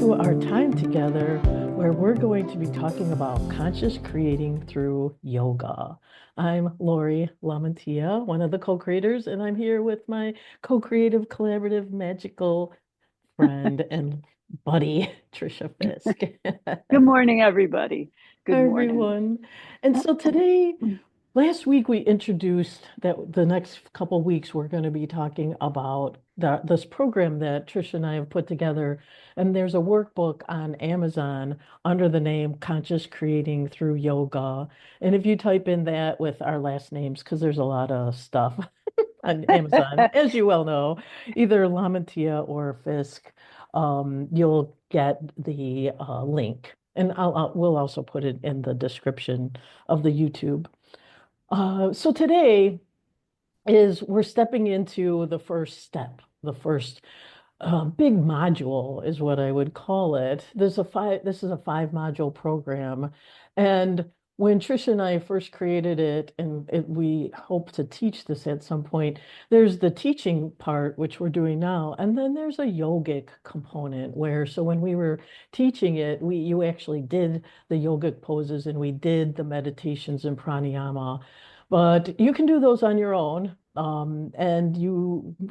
to our time together where we're going to be talking about conscious creating through yoga. I'm Lori Lamantia, one of the co-creators, and I'm here with my co-creative, collaborative, magical friend and buddy, Trisha Fisk. Good morning, everybody. Good Hi, morning. everyone. And so today, last week we introduced that the next couple weeks we're going to be talking about this program that Trisha and I have put together. And there's a workbook on Amazon under the name Conscious Creating Through Yoga. And if you type in that with our last names, because there's a lot of stuff on Amazon, as you well know, either Lamantia or Fisk, you'll get the link. And we'll also put it in the description of the YouTube. So today is we're stepping into the first step, the first big module is what I would call it. This is a five module program. And when Trisha and I first created it, and we hope to teach this at some point, there's the teaching part, which we're doing now, and then there's a yogic component where, so when we were teaching it, you actually did the yogic poses and we did the meditations and pranayama, but you can do those on your own. And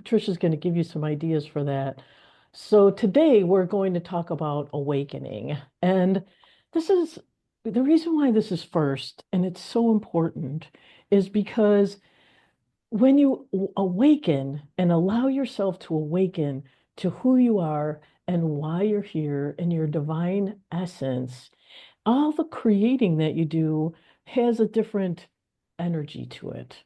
Trisha's going to give you some ideas for that. So today we're going to talk about awakening. And this is the reason why this is first, and it's so important, is because when you awaken and allow yourself to awaken to who you are and why you're here in your divine essence, all the creating that you do has a different energy to it.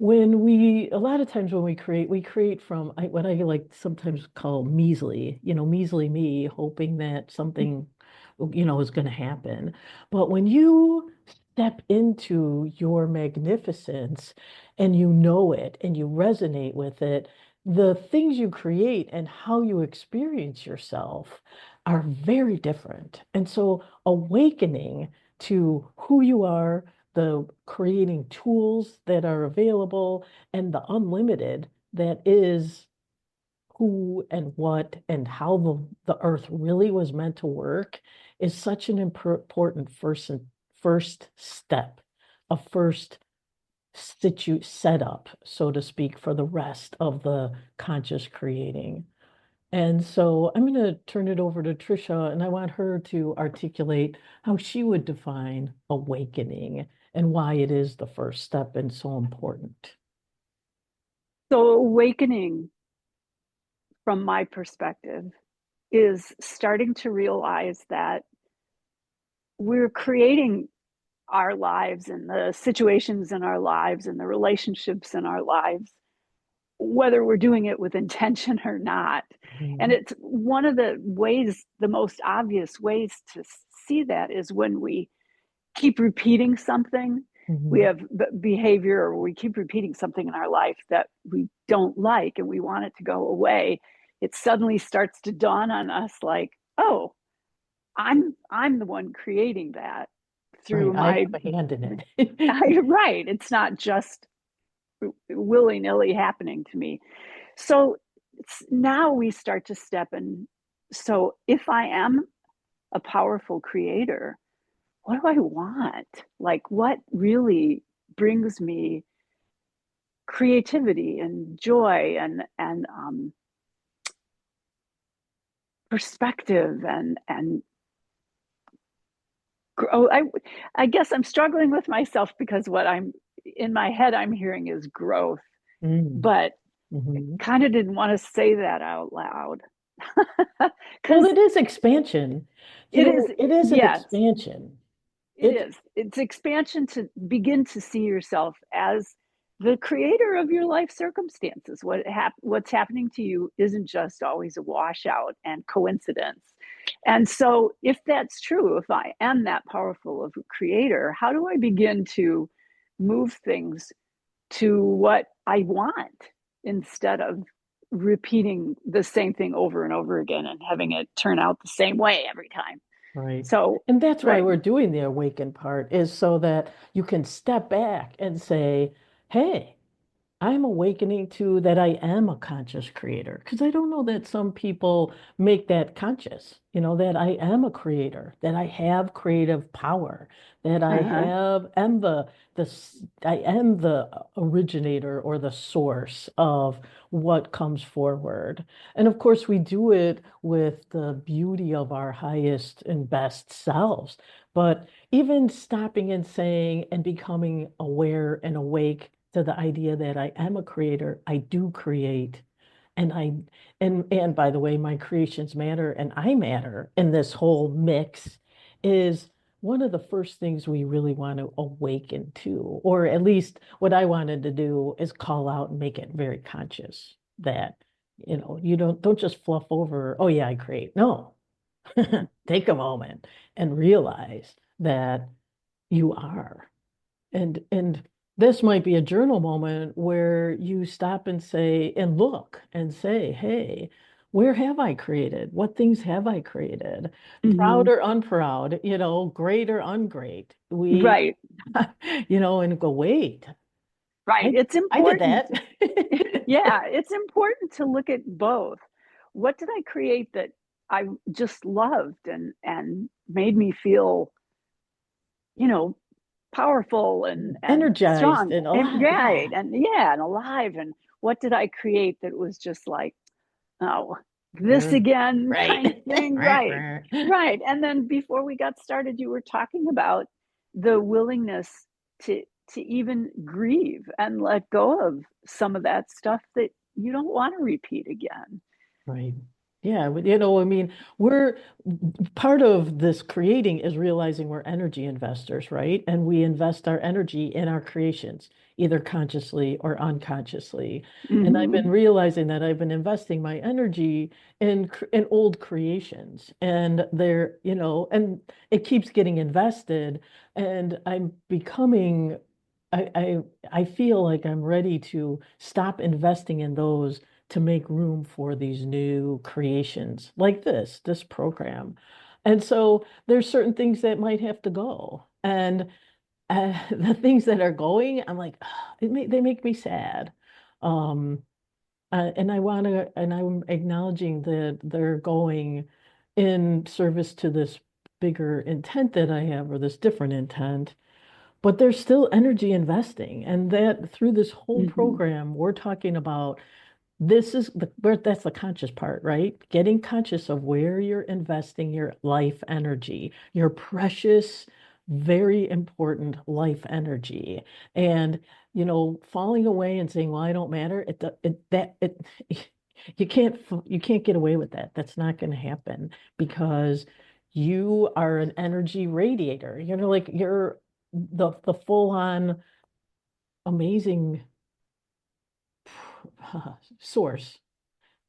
A lot of times when we create from what I like sometimes call measly, measly me, hoping that something, is going to happen. But when you step into your magnificence and you know it and you resonate with it, the things you create and how you experience yourself are very different. And so awakening to who you are, the creating tools that are available, and the unlimited that is who and what and how the earth really was meant to work is such an important first step, a first setup, so to speak, for the rest of the conscious creating. And so I'm going to turn it over to Trisha, and I want her to articulate how she would define awakening and why it is the first step and so important. So, awakening, from my perspective, is starting to realize that we're creating our lives and the situations in our lives and the relationships in our lives, whether we're doing it with intention or not. And Mhm. it's one of the ways, the most obvious ways to see that is when we keep repeating something. We Mhm. have behavior, or we keep repeating something in our life that we don't like and we want it to go away. It suddenly starts to dawn on us like, oh, I'm the one creating that Right. through I my have a hand in it. right. It's not just willy-nilly happening to me. So now we start to step in. So if I am a powerful creator, what do I want? Like, what really brings me creativity and joy and perspective and grow? I guess I'm struggling with myself because what I'm in my head I'm hearing is growth, Mm. but Mhm. kind of didn't want to say that out loud Well, because it is expansion. it is, It is an yes, expansion. it It is. It's expansion to begin to see yourself as the creator of your life circumstances. What's happening to you isn't just always a washout and coincidence. And so, if that's true, if I am that powerful of a creator, how do I begin to move things to what I want instead of repeating the same thing over and over again and having it turn out the same way every time? Right. So, And that's why right. we're doing the awaken part is so that you can step back and say, hey, I'm awakening to that I am a conscious creator because I don't know that some people make that conscious, that I am a creator, that I have creative power, that I Uh-huh. have am I am the originator or the source of what comes forward. And of course, we do it with the beauty of our highest and best selves. But even stopping and saying and becoming aware and awake to the idea that I am a creator, I do create, and and by the way, my creations matter and I matter in this whole mix is one of the first things we really want to awaken to, or at least what I wanted to do is call out and make it very conscious that, you don't just fluff over, oh yeah, I create. No. Take a moment and realize that you are. And this might be a journal moment where you stop and say and look and say, hey, where have I created? What things have I created? Hmm. Proud or unproud, great or ungreat. We, Right. and go, wait, Right. I It's I did important. that. Yeah, it's important to look at both. What did I create that I just loved and made me feel, you know, powerful and Energized strong and and alive. right Yeah. and yeah and alive, and what did I create that was just like, oh, this Mm, again kind of right. thing, right? Right. And then before we got started, you were talking about the willingness to to even grieve and let go of some of that stuff that you don't want to repeat again. Right. Yeah, but I mean, we're part of this creating is realizing we're energy investors, right? And we invest our energy in our creations, either consciously or unconsciously. And I've Hmm. been realizing that I've been investing my energy in old creations, and and it keeps getting invested, and I'm becoming. I feel like I'm ready to stop investing in those to make room for these new creations like this program. And so there's certain things that might have to go. And the things that are going, I'm like, they make me sad. Um, and and I'm acknowledging that they're going in service to this bigger intent that I have, or this different intent. But there's still energy investing. And that through this whole Hmm. program, we're talking about this is where that's the conscious part, right? Getting conscious of where you're investing your life energy, your precious, very important life energy. And, falling away and saying, well, I don't matter, you can't get away with that. That's not going to happen because you are an energy radiator. Like you're the full-on amazing source,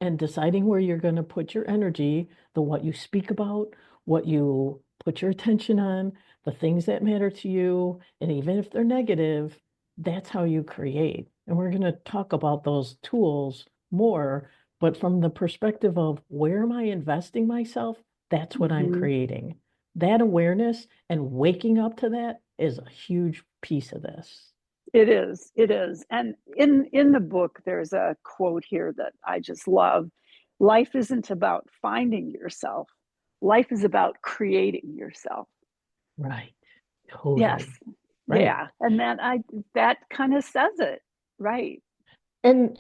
and deciding where you're going to put your energy, what you speak about, what you put your attention on, the things that matter to you, and even if they're negative, that's how you create. And we're going to talk about those tools more, but from the perspective of where am I investing myself? That's what I'm Hmm. creating. That awareness and waking up to that is a huge piece of this. It is. It is. And in the book, there's a quote here that I just love. Life isn't about finding yourself. Life is about creating yourself. Right. Yes. Totally. Right. Yeah. And that kind of says it. Right. And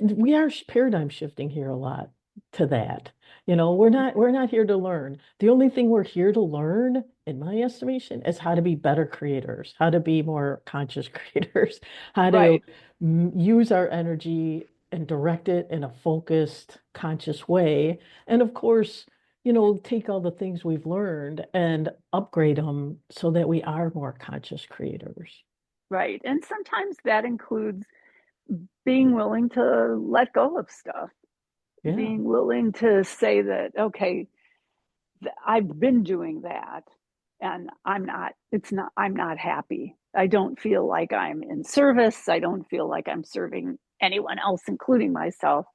we are paradigm shifting here a lot to that. We're not here to learn. The only thing we're here to learn, in my estimation, is how to be better creators, how to be more conscious creators, how to Right. use our energy and direct it in a focused, conscious way. And of course, take all the things we've learned and upgrade them so that we are more conscious creators. Right. And sometimes that includes being willing to let go of stuff, Yeah. being willing to say that, okay, I've been doing that and I'm not happy. I don't feel like I'm in service. I don't feel like I'm serving anyone else, including myself.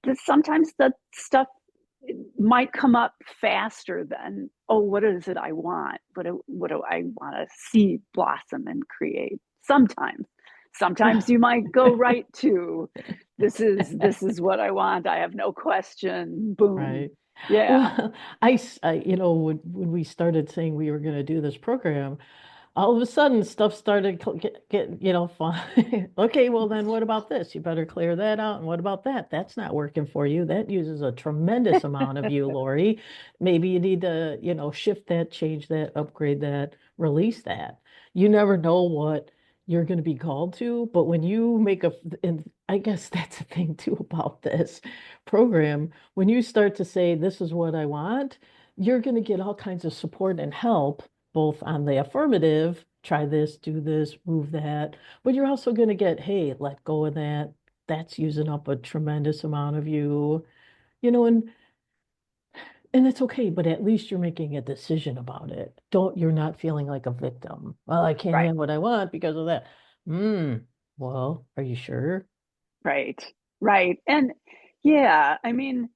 That sometimes that stuff might come up faster than, oh, what is it I want? What do I want to see blossom and create? Sometimes. Sometimes you might go right to, this is what I want. I have no question. Boom. Right. Yeah. Well, when we started saying we were going to do this program, all of a sudden stuff started get, fine. Okay, well then what about this? You better clear that out. And what about that? That's not working for you. That uses a tremendous amount of you, Lori. Maybe you need to, shift that, change that, upgrade that, release that. You never know what you're going to be called to, but when you and I guess that's the thing too about this program, when you start to say, this is what I want, you're going to get all kinds of support and help both on the affirmative, try this, do this, move that, but you're also going to get, hey, let go of that. That's using up a tremendous amount of you, you know, and it's okay, but at least you're making a decision about it. You're not feeling like a victim. Well, I can't Right. have what I want because of that. Hmm. Well, are you sure? Right. Right. And yeah, I mean,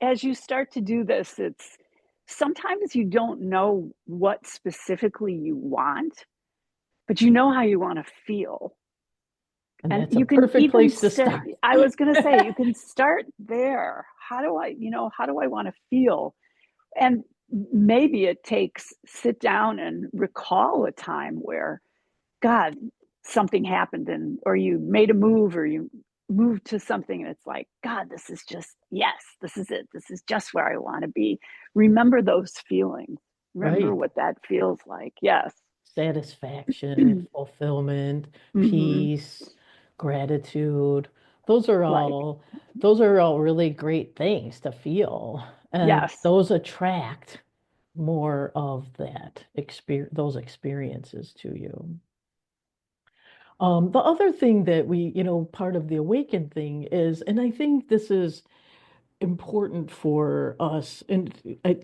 as you start to do this, it's sometimes you don't know what specifically you want, but you know how you want to feel. And And that's a you can perfect even place to start, start. I was going to say, you can start there. How do I want to feel? And maybe it takes sit down and recall a time where, God, something happened and, or you made a move or you moved to something and it's like, God, this is just, yes, this is it. This is just where I want to be. Remember those feelings. Remember Right. what that feels like. Yes. Satisfaction, fulfillment, Mm-hmm. peace, gratitude. Those are Right. all those are all really great things to feel. And Yes. those attract more of those experiences to you. The other thing that part of the awaken thing is, and I think this is important for us and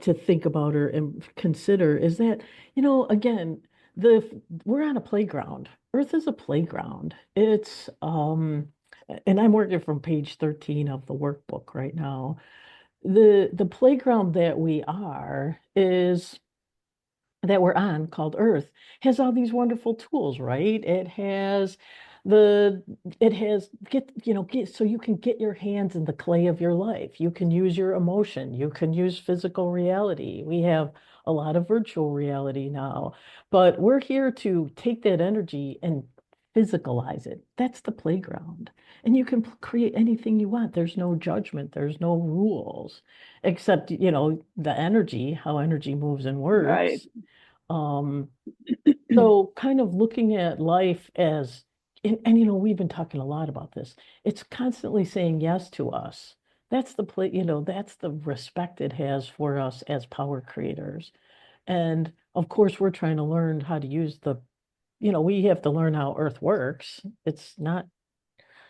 to think about or and consider is that, again, we're on a playground. Earth is a playground. And I'm working from page 13 of the workbook right now. The playground that we're on, called Earth, has all these wonderful tools, right? The it has get so you can get your hands in the clay of your life. You can use your emotion, you can use physical reality. We have a lot of virtual reality now, but we're here to take that energy and physicalize it. That's the playground. And you can create anything you want. There's no judgment, there's no rules, except, the energy, how energy moves and Right. works. um, so kind of looking at life as, and we've been talking a lot about this. It's constantly saying yes to us. That's the respect it has for us as power creators. And of course, we're trying to learn how to we have to learn how Earth works. It's not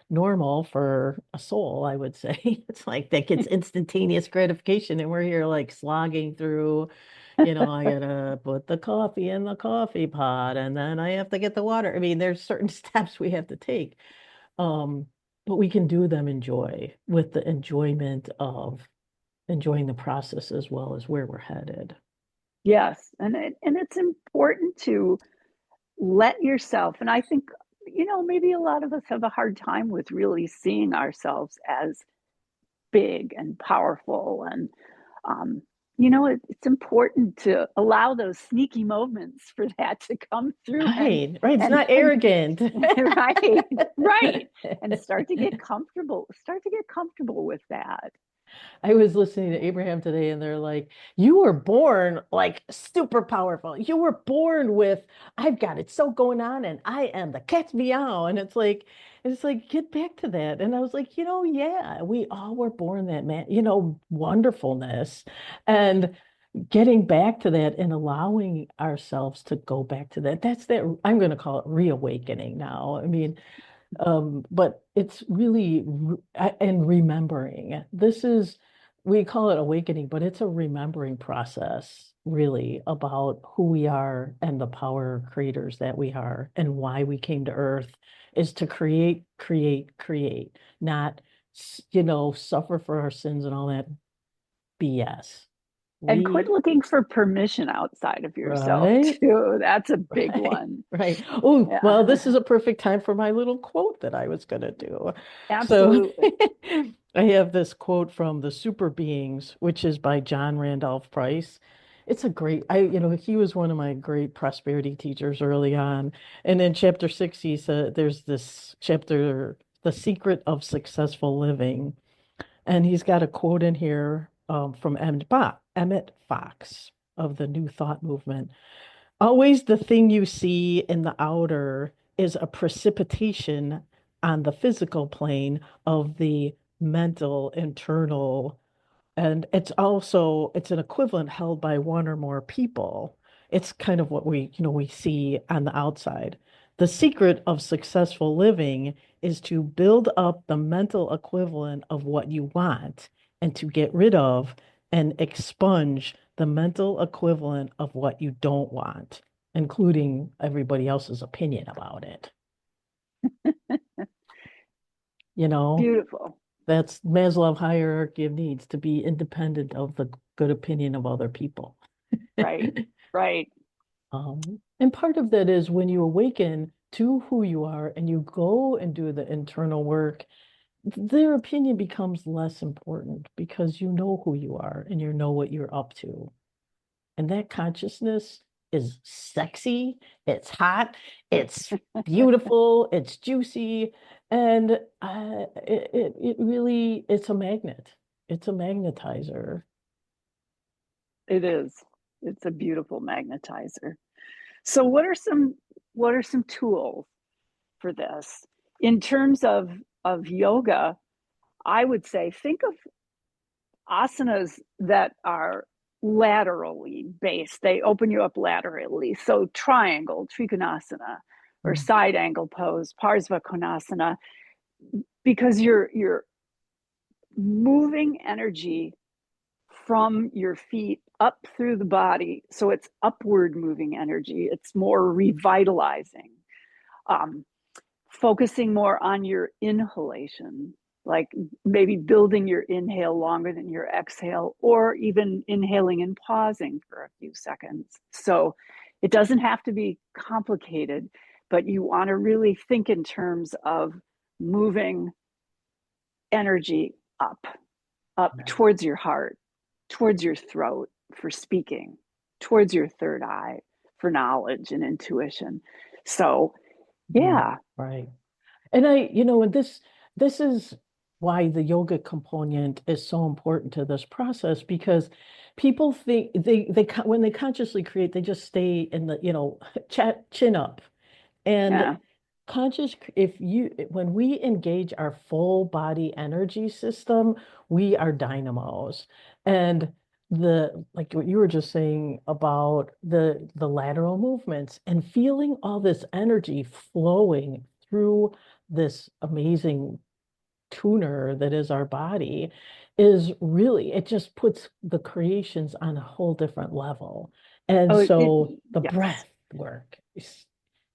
normal for a soul, I would say. It's like that gets instantaneous gratification, and we're here like slogging through. I gotta put the coffee in the coffee pot, and then I have to get the water. I mean, there's certain steps we have to take. Um, but we can do them with the enjoyment of enjoying the process as well as where we're headed. Yes. And it's important to let yourself, and I think, maybe a lot of us have a hard time with really seeing ourselves as big and powerful. And, um, it's important to allow those sneaky moments for that to come through Right, right. It's and, not and, arrogant. right, right. And start to get comfortable with that. I was listening to Abraham today, and they're like, "You were born like super powerful. You were born with, I've got it so going on, and I am the cat's meow." And it's like, get back to that. And I was like, yeah, we all were born that man, wonderfulness, and getting back to that and allowing ourselves to go back to that. That's that. I'm going to call it reawakening now. I mean, but it's really and remembering. We call it awakening, but it's a remembering process, really, about who we are and the power creators that we are and why we came to Earth is to create, create, create, not, suffer for our sins and all that BS. And quit We, looking for permission outside of yourself right? too. That's a big Right, one. right. Oh, well, this Yeah, is a perfect time for my little quote that I was going to do. So absolutely. I have this quote from The Super Beings, which is by John Randolph Price. It's a great, he was one of my great prosperity teachers early on. And in chapter 6, he said, there's this chapter, The Secret of Successful Living. And he's got a quote in here from Emmett Fox of the New Thought Movement. Always the thing you see in the outer is a precipitation on the physical plane of the mental internal, and it's an equivalent held by one or more people. It's kind of what we see on the outside. The secret of successful living is to build up the mental equivalent of what you want and to get rid of and expunge the mental equivalent of what you don't want, including everybody else's opinion about it. You know, Beautiful. that's Maslow hierarchy of needs to be independent of the good opinion of other people. Right. Right. And part of that is when you awaken to who you are and you go and do the internal work, their opinion becomes less important because you know who you are and you know what you're up to. And that consciousness is sexy, it's hot, it's beautiful, it's juicy, and it really it's a magnet. It's a magnetizer. It is. It's a beautiful magnetizer. So what are some tools for this? In terms of yoga, I would say think of asanas that are laterally based. They open you up laterally. So triangle, trikonasana, or Mm, side angle pose, parsva konasana, because you're moving energy from your feet up through the body. So it's upward moving energy. It's more revitalizing. Um, Focusing more on your inhalation, like maybe building your inhale longer than your exhale, or even inhaling and pausing for a few seconds. So it doesn't have to be complicated, but you want to really think in terms of moving energy up right. towards your heart, towards your throat for speaking, towards your third eye for knowledge and intuition. So, Mm, yeah, right. And and this is why the yoga component is so important to this process because people think when they consciously create, they just stay in the, chin up. And yeah. if you when we engage our full body energy system, we are dynamos. And the like what you were just saying about the lateral movements and feeling all this energy flowing through this amazing tuner that is our body is really, it just puts the creations on a whole different level. And Oh, so the yes, breath work is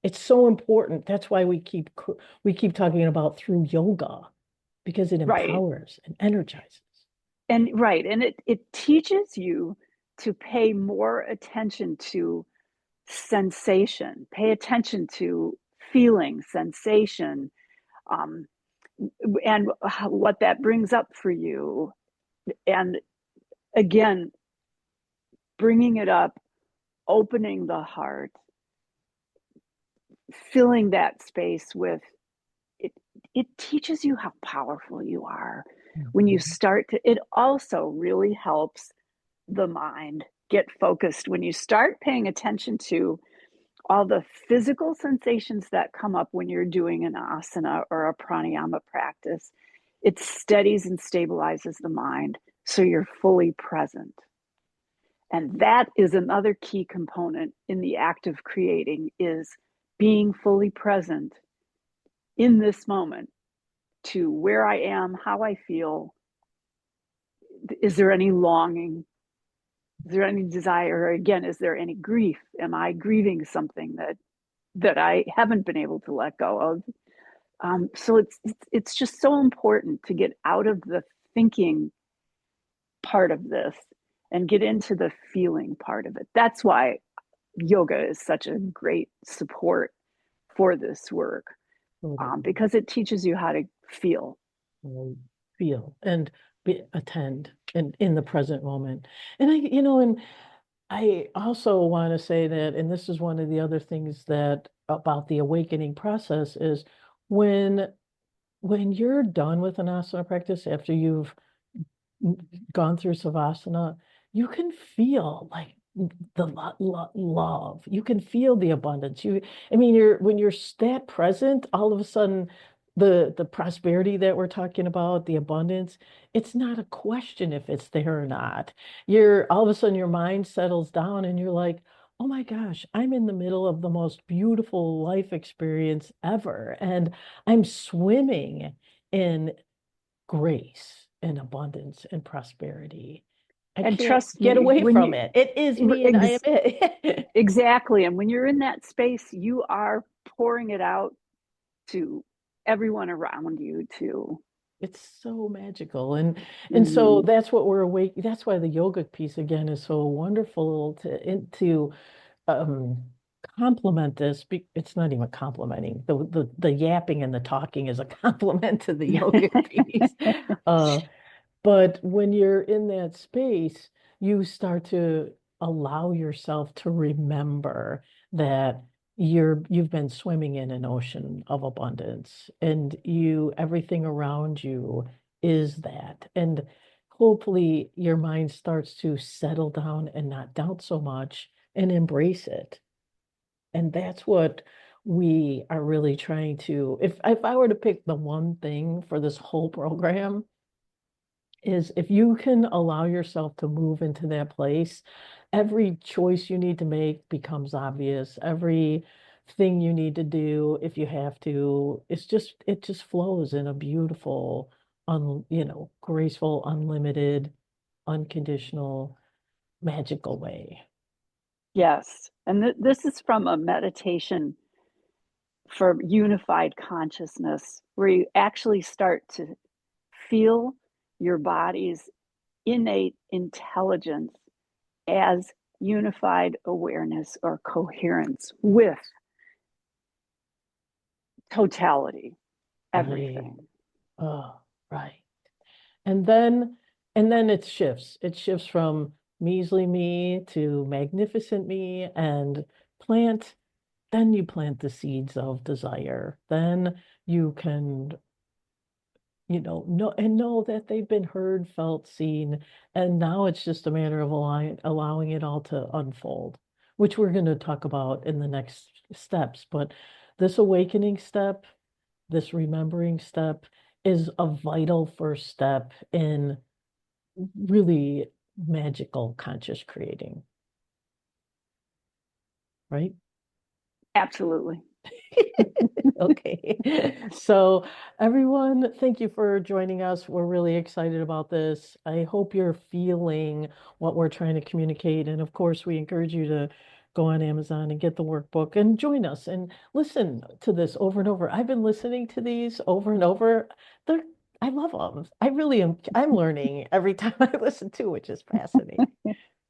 it's so important. That's why we keep talking about through yoga because it right. empowers and energizes. And right. And it teaches you to pay more attention to sensation, pay attention to feeling, sensation, um, and what that brings up for you. And again, bringing it up, opening the heart, filling that space with it. It teaches you how powerful you are when you Mhm. start to. It also really helps the mind get focused when you start paying attention to all the physical sensations that come up when you're doing an asana or a pranayama practice. It steadies and stabilizes the mind so you're fully present. And that is another key component in the act of creating is being fully present in this moment to where I am, how I feel. Is there any longing? Is there any desire? Or again, is there any grief? Am I grieving something that I haven't been able to let go of? So it's just so important to get out of the thinking part of this and get into the feeling part of it. That's why yoga is such a great support for this work, Totally. because it teaches you how to feel. Feel and attend in the present moment. And and I also want to say that, and this is one of the other things that about the awakening process is when when you're done with an asana practice after you've gone through savasana, you can feel like the love. You can feel the abundance. I mean, when you're that present, all of a sudden, the prosperity that we're talking about, the abundance, it's not a question if it's there or not. You're all of a sudden your mind settles down and you're like, oh my gosh, I'm in the middle of the most beautiful life experience ever, and I'm swimming in grace and abundance and prosperity. I And can't trust get me, away when from you it. It is me and I am it. exactly, and when you're in that space, you are pouring it out to everyone around you too. It's so magical. And so Mhm. that's what we're awake. That's why the yoga piece again is so wonderful to um complement this. It's not even complimenting. The yapping and the talking is a compliment to the yoga piece. Uh But when you're in that space, you start to allow yourself to remember that you've been swimming in an ocean of abundance, and everything around you is that. And hopefully your mind starts to settle down and not doubt so much and embrace it. And that's what we are really trying to, if I were to pick the one thing for this whole program, is if you can allow yourself to move into that place, every choice you need to make becomes obvious. Every thing you need to do, if you have to, it just flows in a beautiful, graceful, unlimited, unconditional, magical way. Yes, and this is from a meditation for unified consciousness, where you actually start to feel your body's innate intelligence as unified awareness or coherence with totality, Right. everything. Oh, right. And then and then it shifts. It shifts from measly me to magnificent me, and plant then you plant the seeds of desire. Then you can, know that they've been heard, felt, seen, and now it's just a matter of allowing it all to unfold, which we're going to talk about in the next steps. But this awakening step, this remembering step, is a vital first step in really magical conscious creating, right? Absolutely. Okay. So, everyone, thank you for joining us. We're really excited about this. I hope you're feeling what we're trying to communicate. And of course, we encourage you to go on Amazon and get the workbook and join us and listen to this over and over. I've been listening to these over and over. They're, I love them. I really am. I'm learning every time I listen to, which is fascinating.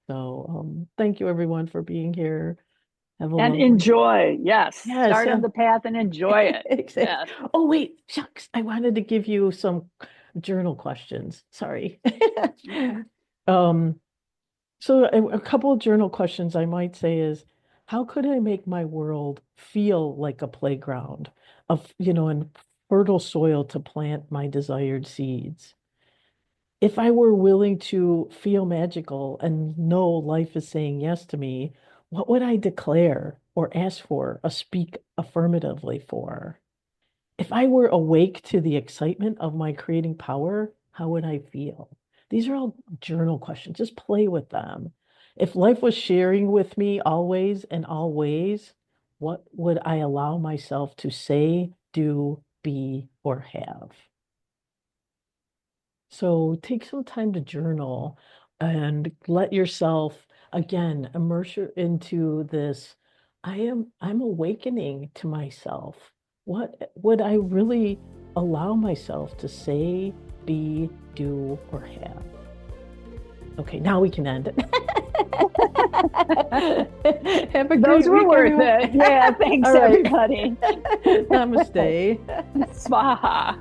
So, thank you everyone for being here. Have a And lovely. enjoy. Yes. Yes, Start on the path and enjoy it. exactly. Yes. Oh, wait, shucks. I wanted to give you some journal questions. Sorry. Um, so a couple of journal questions I might say is, how could I make my world feel like a playground and fertile soil to plant my desired seeds? If I were willing to feel magical and know life is saying yes to me, what would I declare or ask for or speak affirmatively for? If I were awake to the excitement of my creating power, how would I feel? These are all journal questions. Just play with them. If life was sharing with me always and always, what would I allow myself to say, do, be, or have? So take some time to journal and let yourself again immerse into this. I'm awakening to myself. What would I really allow myself to say, be, do, or have? Okay, now we can end it. Have a Those great were week, worth everyone. it. Yeah, thanks All right. everybody. Namaste. Swaha.